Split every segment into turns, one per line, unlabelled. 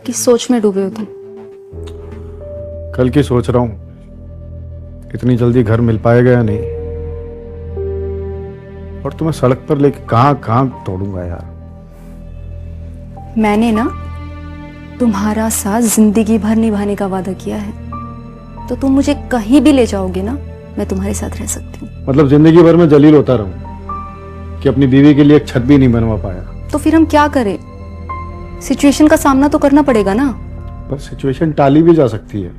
किस सोच में डूबे हो तुम?
कल की सोच रहा हूँ, इतनी जल्दी घर मिल पाएगा या नहीं, और तुम्हें सड़क पर लेके कहां कहां तोड़ूंगा यार।
मैंने ना तुम्हारा साथ जिंदगी भर निभाने का वादा किया है, तो तुम मुझे कहीं भी ले जाओगे ना, मैं तुम्हारे साथ रह सकती हूँ।
मतलब जिंदगी भर में जलील होता रहूं कि अपनी बीवी के लिए एक छत भी नहीं बनवा पाया।
तो फिर हम क्या करें? सिचुएशन का सामना तो करना पड़ेगा ना।
पर सिचुएशन टाली भी जा सकती है।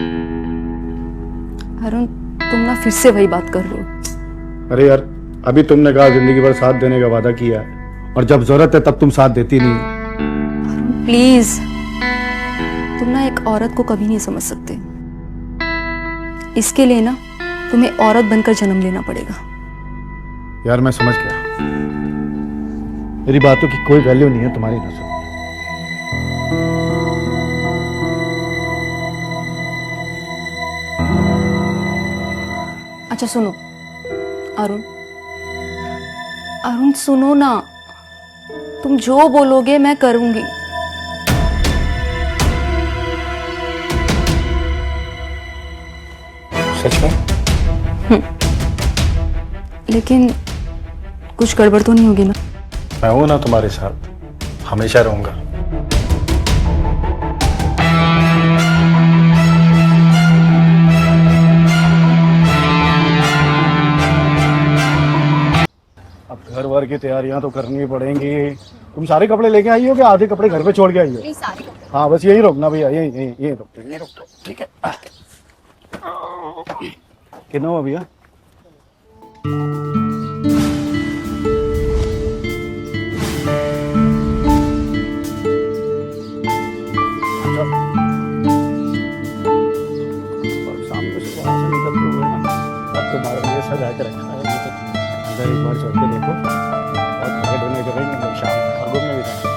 अरुण, तुम ना फिर से वही बात कर रहे हो।
अरे यार, अभी तुमने कहा जिंदगी भर साथ देने का वादा किया है, और जब जरूरत है तब तुम साथ देती नहीं।
अरुण प्लीज, तुम ना एक औरत को कभी नहीं समझ सकते। इसके लिए ना तुम्हें औरत बनकर जन्म लेना पड़ेगा।
यार मैं समझ गया, मेरी बातों की कोई वैल्यू नहीं है तुम्हारी नजर में।
अच्छा सुनो अरुण, अरुण सुनो ना, तुम जो बोलोगे मैं करूंगी।
सच में?
लेकिन कुछ गड़बड़ तो नहीं होगी ना?
मैं हूं ना तुम्हारे साथ, हमेशा रहूंगा। अब घर वर की तैयारियां तो करनी पड़ेंगी। तुम सारे कपड़े लेके आई हो कि आधे कपड़े घर पे छोड़ के आई हो? हाँ बस यही रोकना भैया, यही रोक दो, ठीक है। कितना हुआ भैया? सजा के रखा है, अंदर एक बार चढ़ के देखो, और खाने ढोने करेंगे हम शाम और घूमने भी जाएंगे।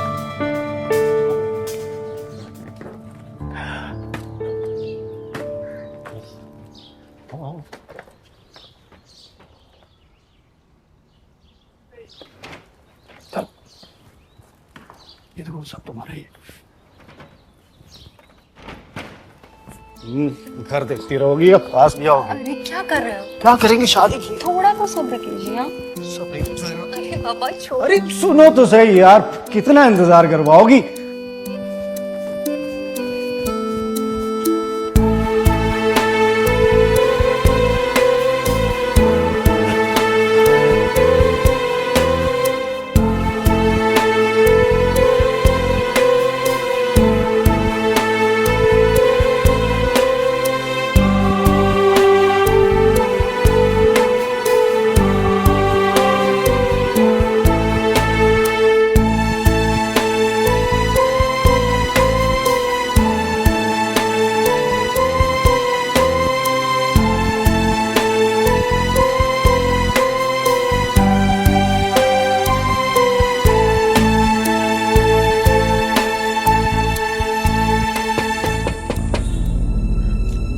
चल, ये देखो सब तुम्हारा ही है। घर देखती रहोगी या पास भी आओगी?
अरे क्या कर रहे हो?
क्या करेंगे, शादी की?
थोड़ा तो सब्र कीजिए।
अरे
बाबा छोड़।
अरे सुनो तो सही यार, कितना इंतजार करवाओगी?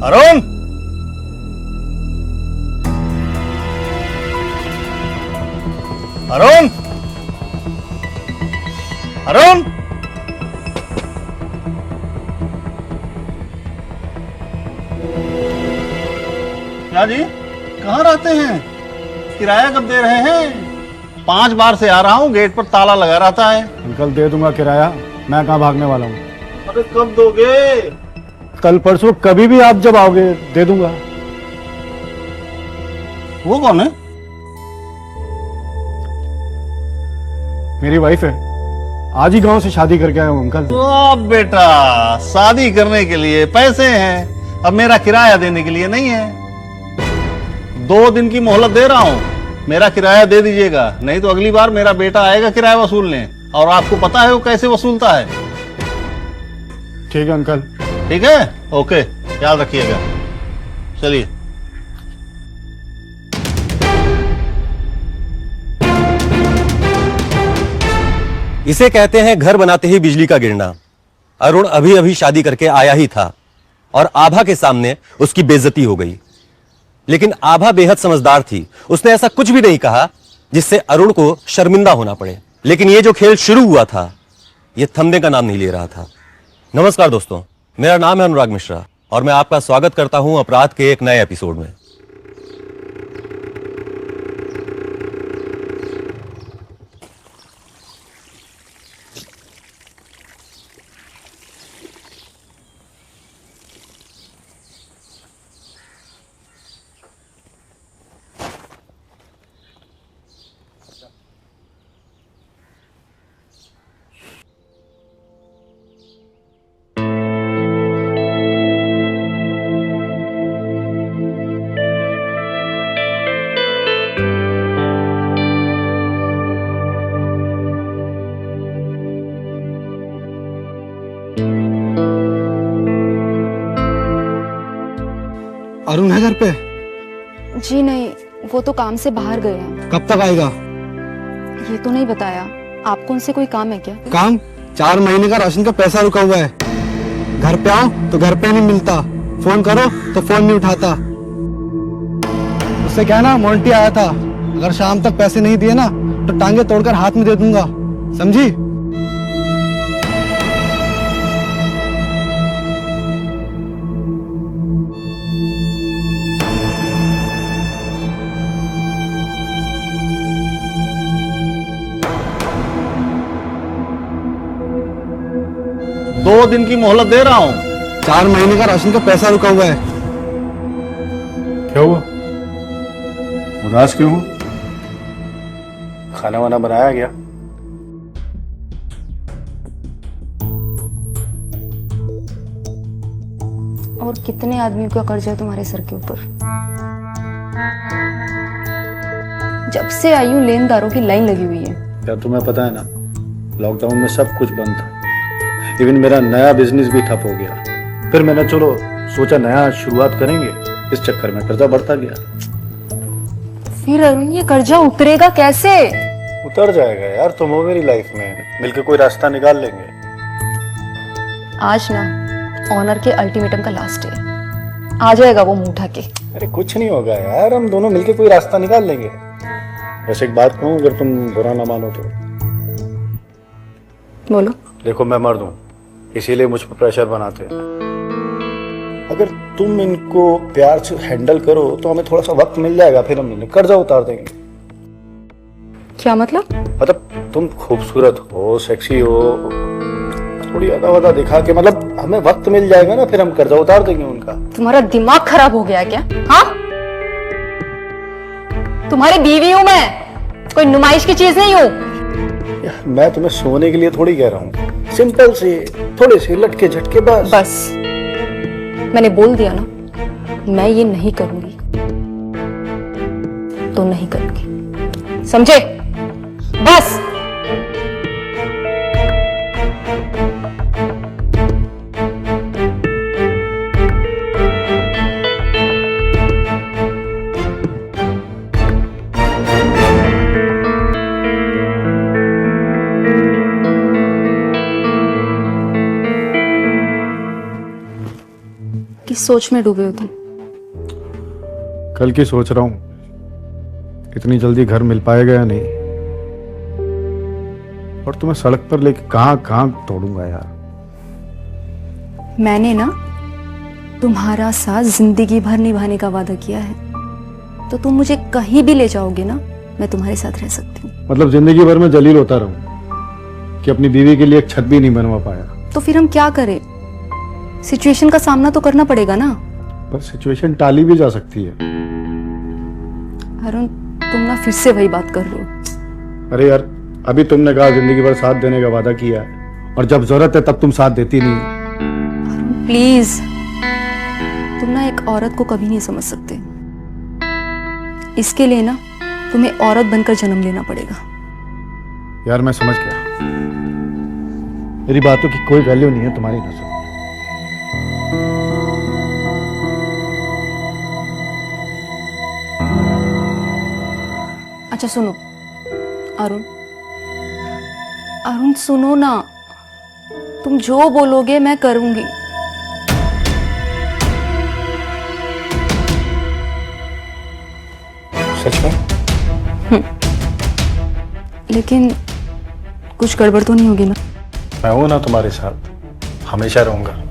अरुण, अरुण, अरुण, क्या जी, कहाँ रहते हैं? किराया कब दे रहे हैं? 5 बार से आ रहा हूँ, गेट पर ताला लगा रहता है। अंकल दे दूंगा किराया, मैं कहाँ भागने वाला हूँ। अरे कब दोगे? कल परसों, कभी भी आप जब आओगे दे दूंगा। वो कौन है? मेरी वाइफ है, आज ही गांव से शादी करके आया हूँ अंकल।
अब बेटा, शादी करने के लिए पैसे हैं, अब मेरा किराया देने के लिए नहीं है। 2 दिन की मोहलत दे रहा हूँ, मेरा किराया दे दीजिएगा, नहीं तो अगली बार मेरा बेटा आएगा किराया वसूलने, और आपको पता है वो कैसे वसूलता है।
ठीक है अंकल।
ठीक है, ओके, याद रखिएगा। चलिए।
इसे कहते हैं घर बनाते ही बिजली का गिरना। अरुण अभी अभी शादी करके आया ही था और आभा के सामने उसकी बेइज्जती हो गई। लेकिन आभा बेहद समझदार थी, उसने ऐसा कुछ भी नहीं कहा जिससे अरुण को शर्मिंदा होना पड़े। लेकिन ये जो खेल शुरू हुआ था, ये थमने का नाम नहीं ले रहा था। नमस्कार दोस्तों, मेरा नाम है अनुराग मिश्रा और मैं आपका स्वागत करता हूं अपराध के एक नए एपिसोड में।
अरुण है घर पे?
जी नहीं, वो तो काम से बाहर गए हैं।
कब तक आएगा?
ये तो नहीं बताया। आपको उनसे कोई काम है क्या?
काम? 4 महीने का राशन का पैसा रुका हुआ है। घर पे आओ तो घर पे नहीं मिलता, फोन करो तो फोन नहीं उठाता। उससे क्या ना, मोंटी आया था, अगर शाम तक पैसे नहीं दिए ना तो टांगे तोड़कर हाथ में दे दूंगा, समझी?
दो दिन की मोहलत दे रहा हूं।
4 महीने का राशन का पैसा रुका हुआ है।
क्या हुआ? उदास क्यों हो? खाना वाना बनाया गया?
और कितने आदमियों का कर्जा है तुम्हारे सर के ऊपर? जब से आई हूं लेनदारों की लाइन लगी हुई है।
क्या तुम्हें पता है ना, लॉकडाउन में सब कुछ बंद था, इवन मेरा नया बिजनेस भी ठप हो गया। फिर मैंने चलो सोचा नया शुरुआत करेंगे, इस चक्कर में कर्जा बढ़ता गया।
फिर अरुण ये कर्जा उतरेगा कैसे?
उतर जाएगा यार, तुम हो मेरी लाइफ में, मिलके कोई रास्ता निकाल लेंगे।
आज ना ऑनर के अल्टीमेटम का लास्ट है, आ जाएगा वो मुंह उठा के।
अरे कुछ नहीं होगा यार, हम दोनों मिलके कोई रास्ता निकाल लेंगे। वैसे एक बात कहूँ, अगर तुम बुरा ना मानो तो।
बोलो।
देखो मैं मर्द हूँ, इसीलिए मुझ पर प्रेशर बनाते हैं। अगर तुम इनको प्यार से हैंडल करो तो हमें थोड़ा सा वक्त मिल जाएगा, फिर हम इन्हें कर्जा उतार देंगे।
क्या मतलब?
मतलब तुम खूबसूरत हो, सेक्सी हो, थोड़ी अदा वदा दिखा के, मतलब हमें वक्त मिल जाएगा ना, फिर हम कर्जा उतार देंगे उनका।
तुम्हारा दिमाग खराब हो गया क्या? हाँ, तुम्हारी बीवी हूं मैं, कोई नुमाइश की चीज नहीं हूं।
मैं तुम्हें सोने के लिए थोड़ी कह रहा हूँ, सिंपल से थोड़े से लटके झटके बस।
बस मैंने बोल दिया ना, मैं ये नहीं करूंगी तो नहीं करूंगी, समझे? बस। किस सोच में डूबे हो तुम?
कल की सोच रहा हूँ, इतनी जल्दी घर मिल पाएगा या नहीं, और तुम्हें सड़क पर लेके कहाँ कहाँ तोड़ूंगा यार।
मैंने ना तुम्हारा साथ जिंदगी भर निभाने का वादा किया है, तो तुम मुझे कहीं भी ले जाओगे ना, मैं तुम्हारे साथ रह सकती हूँ।
मतलब जिंदगी भर में जलील होता रहूं कि अपनी बीवी के लिए एक छत भी नहीं बनवा पाया।
तो फिर हम क्या करें? सिचुएशन का सामना तो करना पड़ेगा ना।
पर सिचुएशन टाली भी जा सकती है।
अरुण, तुम ना फिर से वही बात कर रहे हो।
अरे यार, अभी तुमने कहा जिंदगी भर साथ देने का वादा किया है, और जब जरूरत है तब तुम साथ देती नहीं हो।
अरुण प्लीज, तुम ना एक औरत को कभी नहीं समझ सकते। इसके लिए ना तुम्हें औरत बनकर जन्म लेना पड़ेगा।
यार मैं समझ गया, मेरी बातों की कोई वैल्यू नहीं है तुम्हारी नजर में।
अच्छा सुनो अरुण, अरुण सुनो ना, तुम जो बोलोगे मैं करूंगी।
सच में?
लेकिन कुछ गड़बड़ तो नहीं होगी ना?
मैं हूं ना तुम्हारे साथ, हमेशा रहूंगा।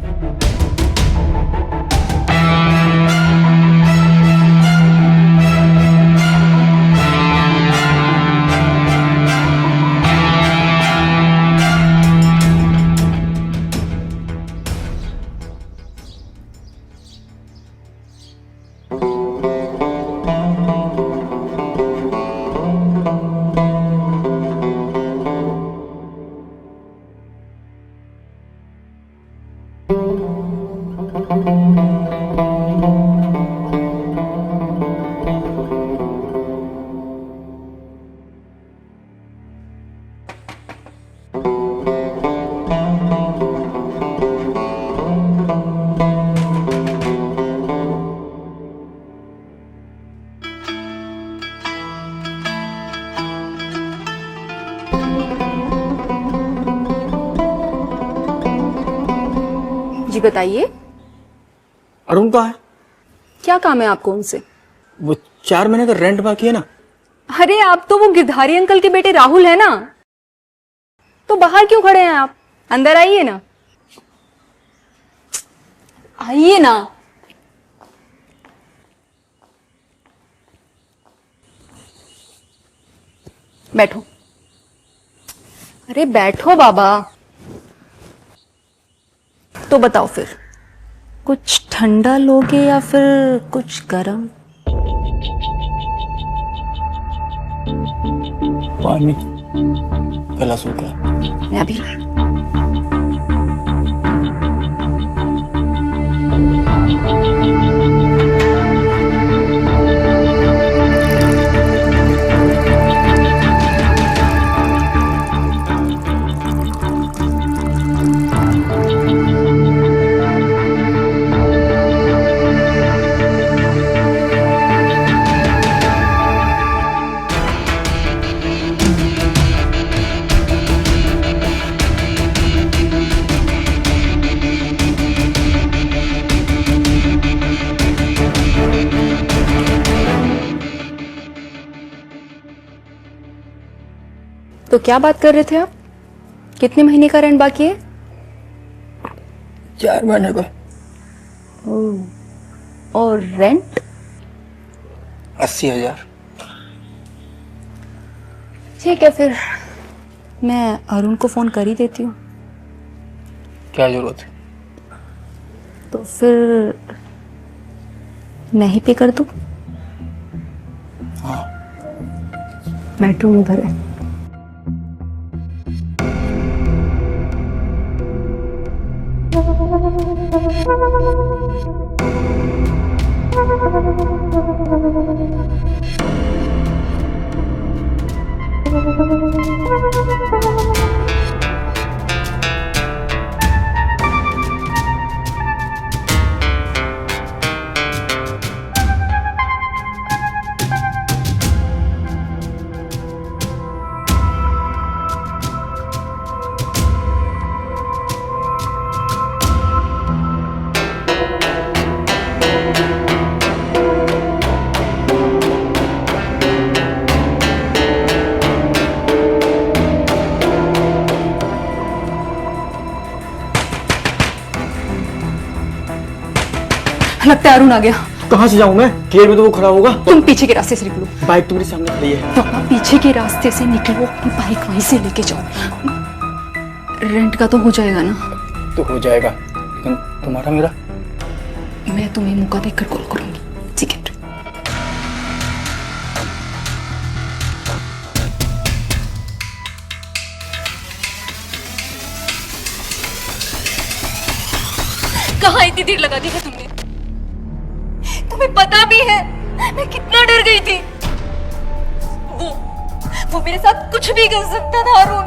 जी बताइए,
अरुण कहाँ है?
क्या काम है आपको उनसे?
वो 4 महीने का रेंट बाकी है ना।
अरे आप तो वो गिरधारी अंकल के बेटे राहुल है ना, तो बाहर क्यों खड़े हैं आप? अंदर आइए ना, आइए ना। बैठो। अरे बैठो बाबा। तो बताओ फिर, कुछ ठंडा लोगे या फिर कुछ गरम?
पानी गला सूखा।
मैं अभी तो क्या बात कर रहे थे आप? कितने महीने का रेंट बाकी है?
4 महीने का।
और रेंट?
80,000।
ठीक है, फिर मैं अरुण को फोन कर ही देती हूँ।
क्या जरूरत है?
तो फिर मैं ही पे कर दूँ?
हाँ।
बेडरूम उधर है। लगता है अरुण आ गया।
कहाँ से जाऊँ मैं? गेट में तो वो खड़ा होगा।
तुम पीछे के रास्ते से निकलो।
बाइक तो मेरे सामने खड़ी है।
पापा पीछे के रास्ते से निकलो, अपनी बाइक वहीं से लेके जाओ। रेंट का तो हो जाएगा ना?
तो हो जाएगा, लेकिन तुम्हारा मेरा?
मैं तुम्हें मौका देखकर कॉल करूंगी। ठीक है। कहाँ इतनी देर लगा दी है तुमने? तुम्हें पता भी है मैं कितना डर गई थी। वो मेरे साथ कुछ भी कर सकता था अरुण।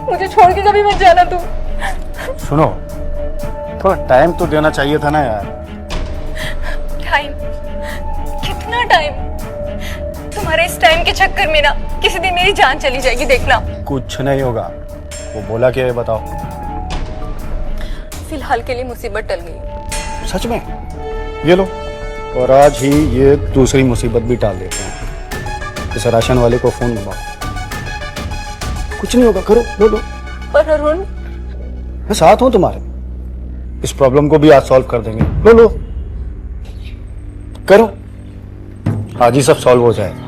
मुझे छोड़ के कभी मत जाना तुम।
सुनो, थोड़ा टाइम तो देना चाहिए था ना यार।
टाइम? कितना टाइम? तुम्हारे इस टाइम के चक्कर में ना किसी दिन मेरी जान चली जाएगी, देखना।
कुछ नहीं होगा। वो बोला क्या है बताओ।
फिलहाल के लिए मुसीबत टल गई।
सच में? ये लो, और आज ही ये दूसरी मुसीबत भी टाल देते हैं। इस राशन वाले को फोन लगाओ।
कुछ नहीं होगा, करो, लो लो।
पर अरुण,
मैं साथ हूं तुम्हारे। इस प्रॉब्लम को भी आज सॉल्व कर देंगे। लो लो करो, आज ही सब सॉल्व हो जाएगा।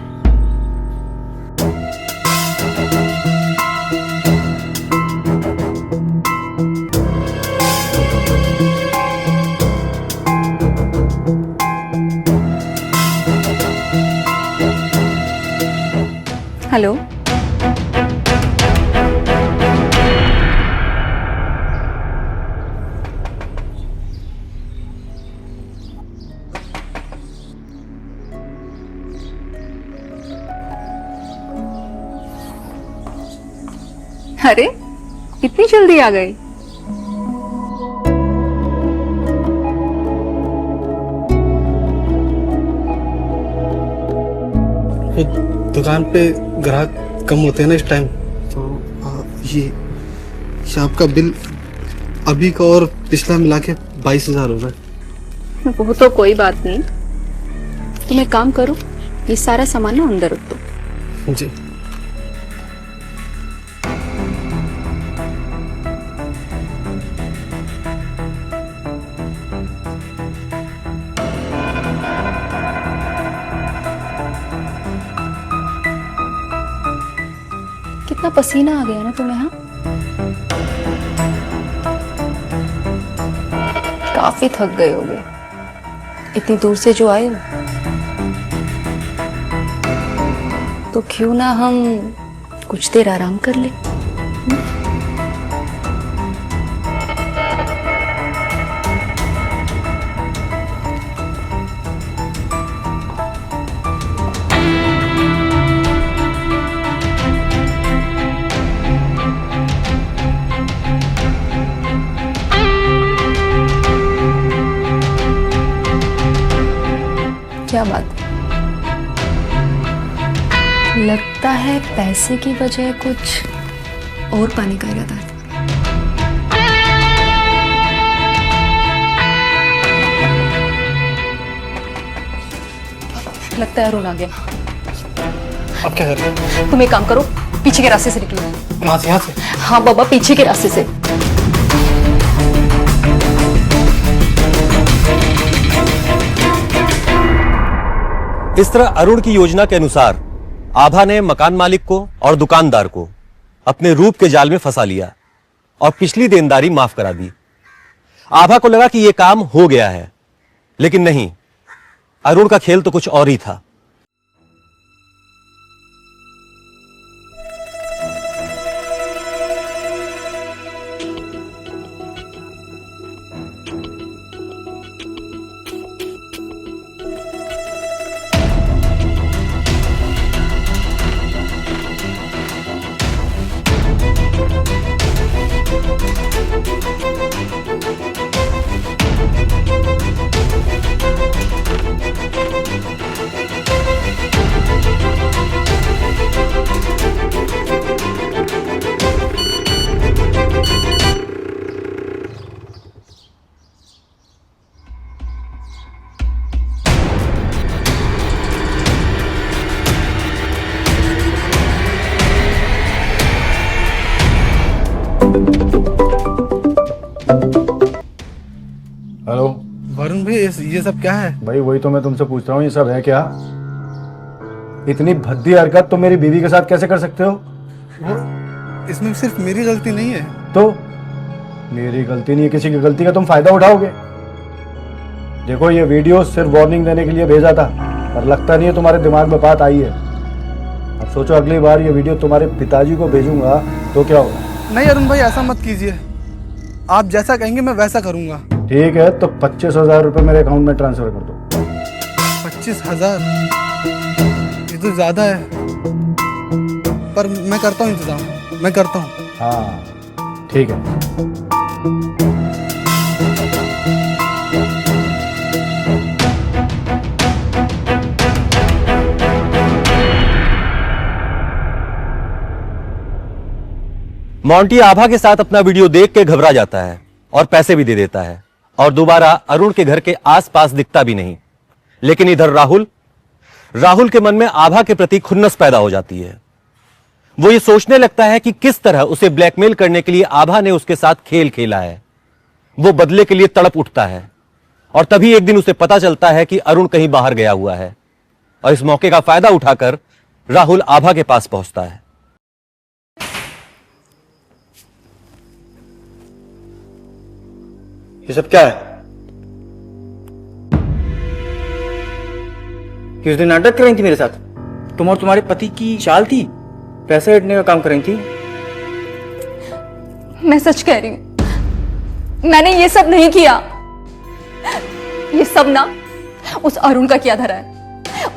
हेलो, अरे इतनी जल्दी आ गई।
ये दुकान पे ग्राहक कम होते हैं ना इस टाइम, तो ये आपका बिल अभी का और पिछला मिला के 22,000 हो गए।
वो तो कोई बात नहीं, तुम एक काम करो, ये सारा सामान ना अंदर रख दो।
जी।
कितना पसीना आ गया ना तुम्हें, हाँ? काफी थक गए होगे इतनी दूर से जो आए हो। तो क्यों ना हम कुछ देर आराम कर ले। क्या बात, लगता है पैसे की बजाय कुछ और पाने का इरादा है। लगता है अरुण आ गया।
अब क्या कर रहे हो?
तुम एक काम करो, पीछे के रास्ते से निकलो।
कहाँ से? यहाँ से?
हाँ बाबा, पीछे के रास्ते से।
इस तरह अरुण की योजना के अनुसार आभा ने मकान मालिक को और दुकानदार को अपने रूप के जाल में फंसा लिया और पिछली देनदारी माफ करा दी। आभा को लगा कि यह काम हो गया है, लेकिन नहीं, अरुण का खेल तो कुछ और ही था।
हेलो
वरुण भाई, ये सब क्या है?
भाई, वही तो मैं तुमसे पूछ रहा हूँ, ये सब है क्या? इतनी भद्दी हरकत तो मेरी बीवी के साथ कैसे कर सकते हो?
वो इसमें सिर्फ मेरी गलती नहीं है।
तो मेरी गलती नहीं है, किसी की गलती का तुम फायदा उठाओगे? देखो, ये वीडियो सिर्फ वार्निंग देने के लिए भेजा था, पर लगता नहीं है तुम्हारे दिमाग में बात आई है। अब सोचो, अगली बार ये वीडियो तुम्हारे पिताजी को भेजूंगा तो क्या होगा?
नहीं अरुण भाई, ऐसा मत कीजिए। आप जैसा कहेंगे मैं वैसा करूंगा।
ठीक है, तो 25,000 रुपये मेरे अकाउंट में ट्रांसफर कर दो।
25,000? ये तो ज्यादा है, पर मैं करता हूँ इंतजाम, मैं करता हूँ।
हाँ ठीक है।
मोंटी आभा के साथ अपना वीडियो देख के घबरा जाता है और पैसे भी दे देता है और दोबारा अरुण के घर के आसपास दिखता भी नहीं। लेकिन इधर राहुल के मन में आभा के प्रति खुन्नस पैदा हो जाती है। वो ये सोचने लगता है कि किस तरह उसे ब्लैकमेल करने के लिए आभा ने उसके साथ खेल खेला है। वो बदले के लिए तड़प उठता है और तभी एक दिन उसे पता चलता है कि अरुण कहीं बाहर गया हुआ है और इस मौके का फायदा उठाकर राहुल आभा के पास पहुंचता है।
ये सब क्या है? किस दिन नाटक कर रही थी मेरे साथ? तुम और तुम्हारे पति की चाल थी, पैसे हटने का काम कर रही थी।
मैं सच कह रही हूं, मैंने ये सब नहीं किया। ये सब ना उस अरुण का किया धरा है।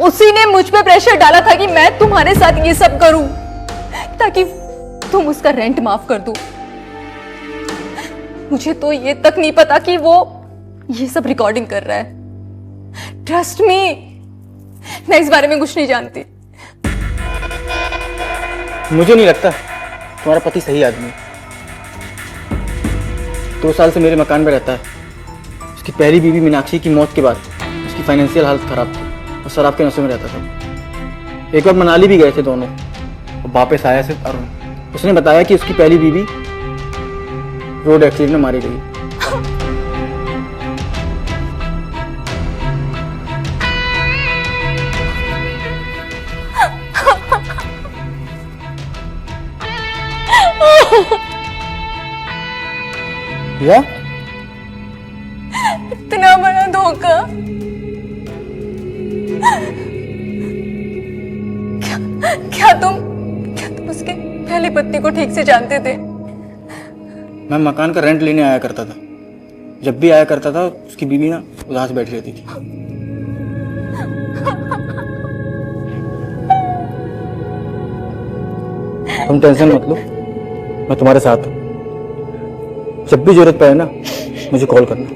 उसी ने मुझ पे प्रेशर डाला था कि मैं तुम्हारे साथ ये सब करूं ताकि तुम उसका रेंट माफ कर दो। मुझे तो ये तक नहीं पता कि वो ये सब रिकॉर्डिंग कर रहा है। ट्रस्ट मी, मैं इस बारे में कुछ नहीं जानती।
मुझे नहीं लगता तुम्हारा पति सही आदमी है। 2 साल से मेरे मकान में रहता है। उसकी पहली बीवी मीनाक्षी की मौत के बाद उसकी फाइनेंशियल हालत खराब थी और शराब के नशे में रहता था। एक बार मनाली भी गए थे दोनों और वापस आया सिर्फ अरुण। उसने बताया कि उसकी पहली बीवी रोड एक्सीडेंट में मारी गई। या?
इतना बड़ा धोखा। क्या तुम उसके पहले पत्नी को ठीक से जानते थे?
मैं मकान का रेंट लेने आया करता था। जब भी आया करता था उसकी बीवी ना उदास बैठी रहती थी। तुम टेंशन मत लो, मैं तुम्हारे साथ हूं। जब भी जरूरत पड़े ना मुझे कॉल करना,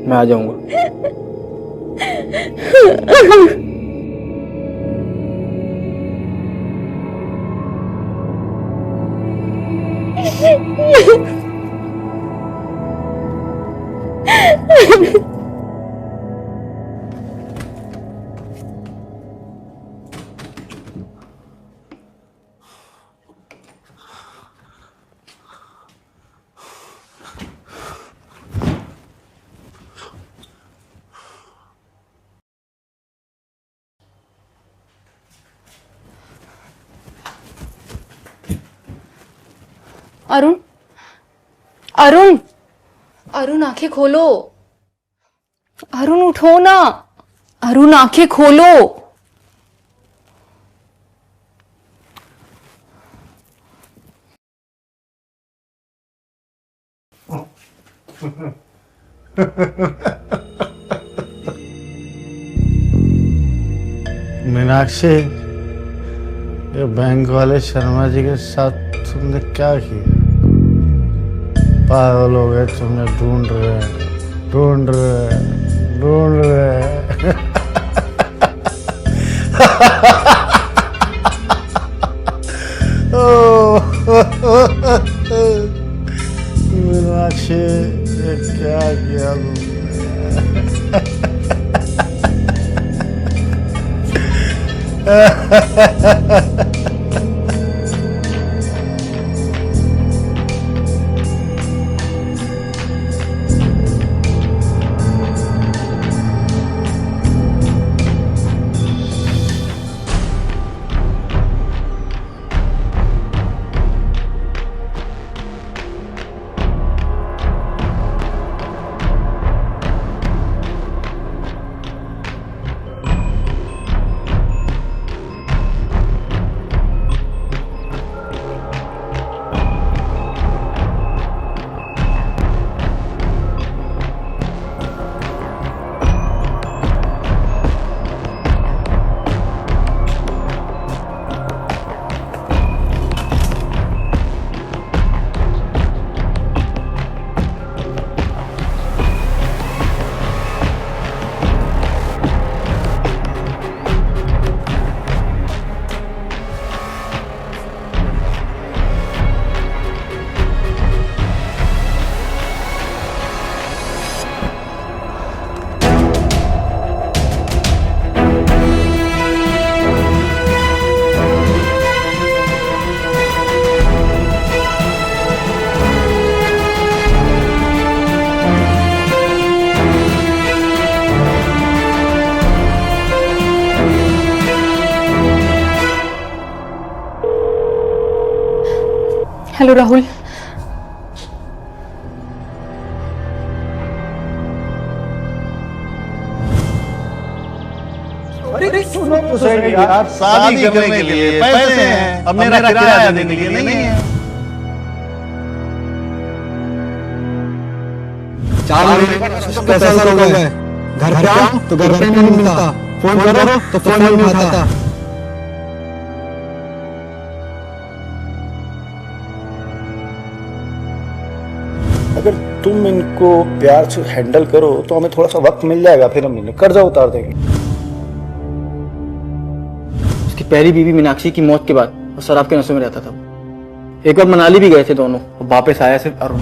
मैं आ जाऊंगा।
अरुण, अरुण, अरुण आंखें खोलो। अरुण उठो ना। अरुण आंखें खोलो।
मीनाक्षी, ये बैंक वाले शर्मा जी के साथ तुमने क्या किया? पागल हो गए, तुमने ढूंढ रहे मीनाक्षी, ये क्या किया तुमने?
हेलो राहुल।
शादी करने के लिए पैसे हैं, अब मेरा किराया देने के लिए नहीं है।
4 महीने का पैसा हो गया है। घर पे आओ तो घर पे नहीं मिलता, फोन करो तो फोन नहीं उठाता।
अगर तुम इनको प्यार से हैंडल करो तो हमें थोड़ा सा वक्त मिल जाएगा, फिर हम इन्हें कर्जा उतार देंगे।
उसकी पहली बीवी मीनाक्षी की मौत के बाद वो शराब के नशे में रहता था। एक बार मनाली भी गए थे दोनों, और वापस आया सिर्फ अरुण।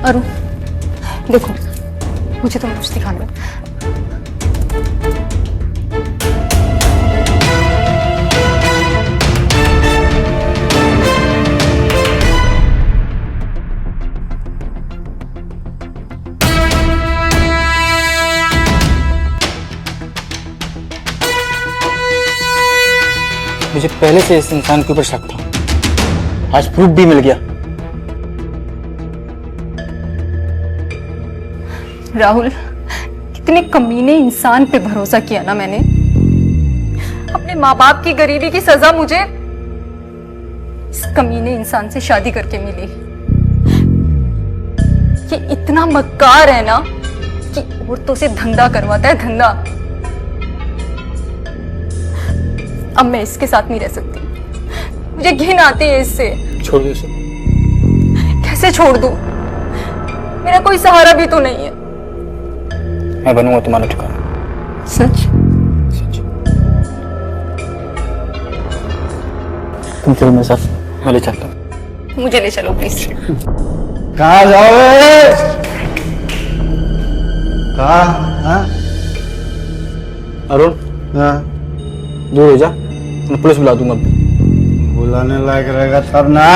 अरुण देखो, मुझे तुम कुछ दिखाना।
मुझे पहले से इस इंसान के ऊपर शक था, आज प्रूफ भी मिल गया।
राहुल, कितने कमीने इंसान पे भरोसा किया ना मैंने। अपने माँ बाप की गरीबी की सजा मुझे इस कमीने इंसान से शादी करके मिली। ये इतना मक्कार है ना कि औरतों से धंधा करवाता है, धंधा। अब मैं इसके साथ नहीं रह सकती, मुझे घिन आती है इससे।
छोड़ दो इसे।
कैसे छोड़ दूं? मेरा कोई सहारा भी तो नहीं है।
मैं बनूंगा तुम्हारा ठिकाना।
सच?
सच। तुम चलो मेरे साथ, मैं ले चलता हूँ।
मुझे ले चलो प्लीज।
कहाँ जाओगे? कहाँ? हाँ?
अरुण
हाँ?
दूर हो जा, मैं पुलिस बुला दूंगा।
बुलाने लायक रहेगा तब ना।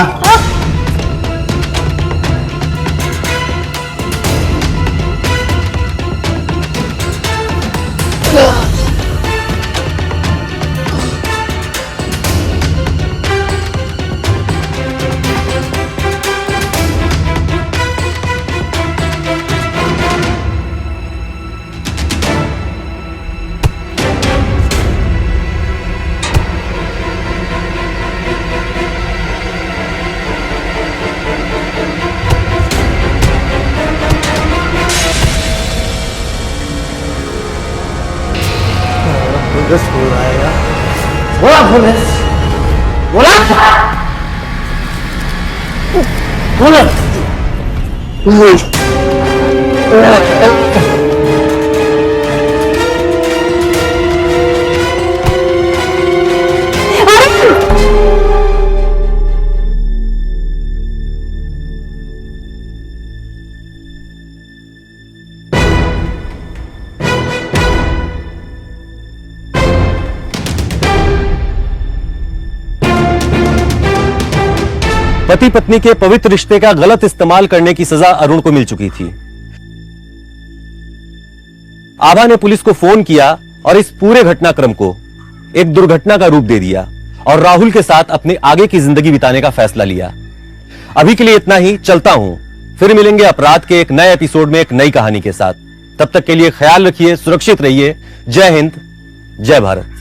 पुलिस बुलाएगा? बोला पुलिस, बोला
पति पत्नी के पवित्र रिश्ते का गलत इस्तेमाल करने की सजा अरुण को मिल चुकी थी। आभा ने पुलिस को फोन किया और इस पूरे घटनाक्रम को एक दुर्घटना का रूप दे दिया और राहुल के साथ अपने आगे की जिंदगी बिताने का फैसला लिया। अभी के लिए इतना ही, चलता हूं। फिर मिलेंगे अपराध के एक नए एपिसोड में एक नई कहानी के साथ। तब तक के लिए ख्याल रखिए, सुरक्षित रहिए। जय हिंद, जय भारत।